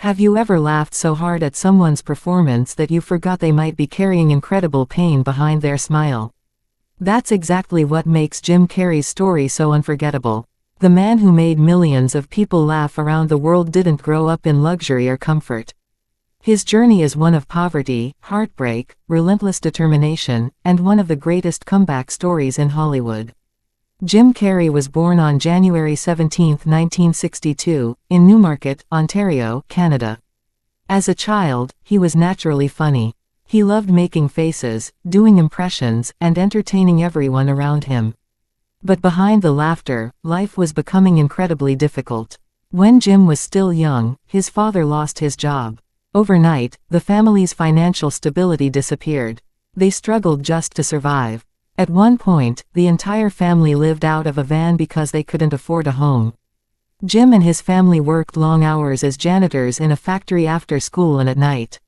Have you ever laughed so hard at someone's performance that you forgot they might be carrying incredible pain behind their smile? That's exactly what makes Jim Carrey's story so unforgettable. The man who made millions of people laugh around the world didn't grow up in luxury or comfort. His journey is one of poverty, heartbreak, relentless determination, and one of the greatest comeback stories in Hollywood. Jim Carrey was born on January 17, 1962, in Newmarket, Ontario, Canada. As a child, he was naturally funny. He loved making faces, doing impressions, and entertaining everyone around him. But behind the laughter, life was becoming incredibly difficult. When Jim was still young, his father lost his job. Overnight, the family's financial stability disappeared. They struggled just to survive. At one point, the entire family lived out of a van because they couldn't afford a home. Jim and his family worked long hours as janitors in a factory after school and at night.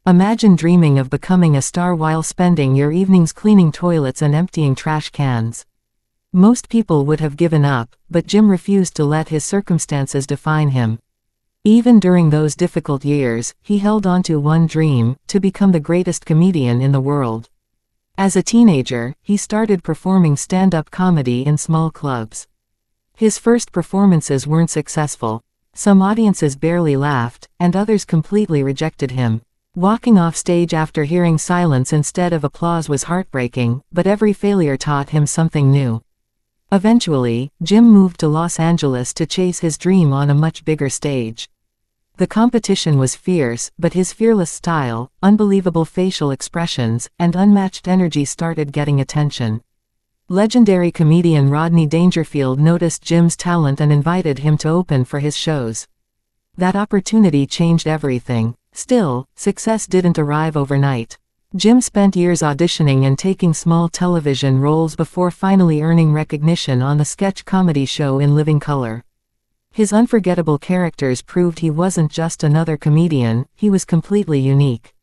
Imagine dreaming of becoming a star while spending your evenings cleaning toilets and emptying trash cans. Most people would have given up, but Jim refused to let his circumstances define him. Even during those difficult years, he held on to one dream: to become the greatest comedian in the world. As a teenager, he started performing stand-up comedy in small clubs. His first performances weren't successful. Some audiences barely laughed, and others completely rejected him. Walking off stage after hearing silence instead of applause was heartbreaking, but every failure taught him something new. Eventually, Jim moved to Los Angeles to chase his dream on a much bigger stage. The competition was fierce, but his fearless style, unbelievable facial expressions, and unmatched energy started getting attention. Legendary comedian Rodney Dangerfield noticed Jim's talent and invited him to open for his shows. That opportunity changed everything. Still, success didn't arrive overnight. Jim spent years auditioning and taking small television roles before finally earning recognition on the sketch comedy show In Living Color. His unforgettable characters proved he wasn't just another comedian, he was completely unique.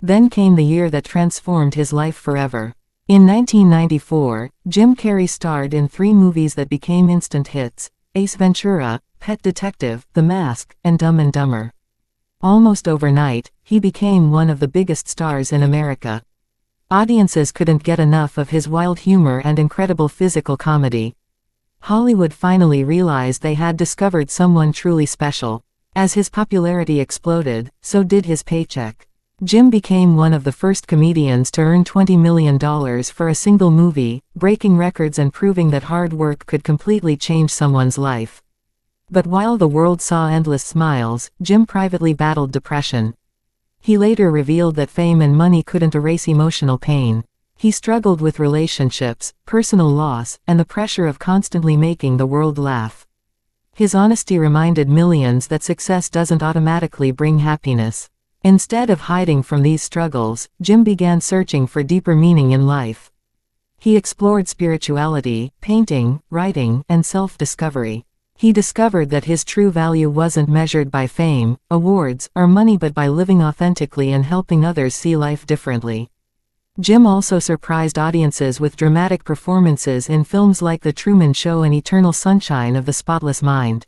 Then came the year that transformed his life forever. In 1994, Jim Carrey starred in 3 movies that became instant hits: Ace Ventura, Pet Detective, The Mask, and Dumb and Dumber. Almost overnight, he became one of the biggest stars in America. Audiences couldn't get enough of his wild humor and incredible physical comedy. Hollywood finally realized they had discovered someone truly special. As his popularity exploded, so did his paycheck. Jim became one of the first comedians to earn $20 million for a single movie, breaking records and proving that hard work could completely change someone's life. But while the world saw endless smiles, Jim privately battled depression. He later revealed that fame and money couldn't erase emotional pain. He struggled with relationships, personal loss, and the pressure of constantly making the world laugh. His honesty reminded millions that success doesn't automatically bring happiness. Instead of hiding from these struggles, Jim began searching for deeper meaning in life. He explored spirituality, painting, writing, and self-discovery. He discovered that his true value wasn't measured by fame, awards, or money but by living authentically and helping others see life differently. Jim also surprised audiences with dramatic performances in films like The Truman Show and Eternal Sunshine of the Spotless Mind.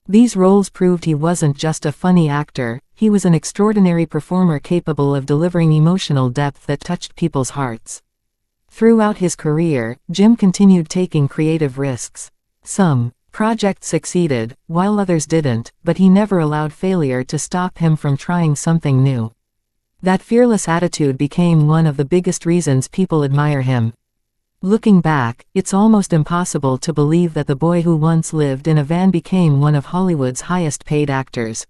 These roles proved he wasn't just a funny actor, he was an extraordinary performer capable of delivering emotional depth that touched people's hearts. Throughout his career, Jim continued taking creative risks. Some projects succeeded, while others didn't, but he never allowed failure to stop him from trying something new. That fearless attitude became one of the biggest reasons people admire him. Looking back, it's almost impossible to believe that the boy who once lived in a van became one of Hollywood's highest-paid actors.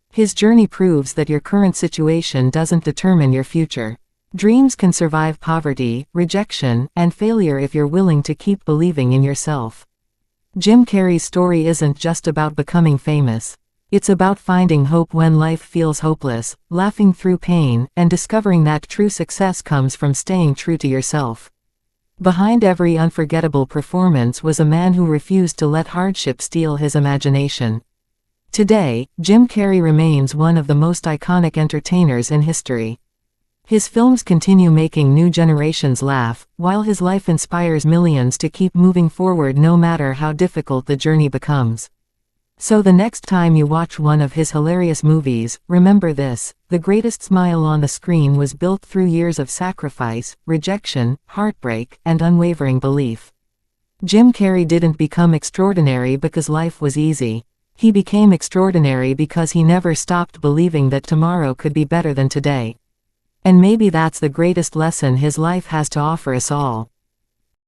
His journey proves that your current situation doesn't determine your future. Dreams can survive poverty, rejection, and failure if you're willing to keep believing in yourself. Jim Carrey's story isn't just about becoming famous. It's about finding hope when life feels hopeless, laughing through pain, and discovering that true success comes from staying true to yourself. Behind every unforgettable performance was a man who refused to let hardship steal his imagination. Today, Jim Carrey remains one of the most iconic entertainers in history. His films continue making new generations laugh, while his life inspires millions to keep moving forward no matter how difficult the journey becomes. So the next time you watch one of his hilarious movies, remember this: the greatest smile on the screen was built through years of sacrifice, rejection, heartbreak, and unwavering belief. Jim Carrey didn't become extraordinary because life was easy. He became extraordinary because he never stopped believing that tomorrow could be better than today. And maybe that's the greatest lesson his life has to offer us all.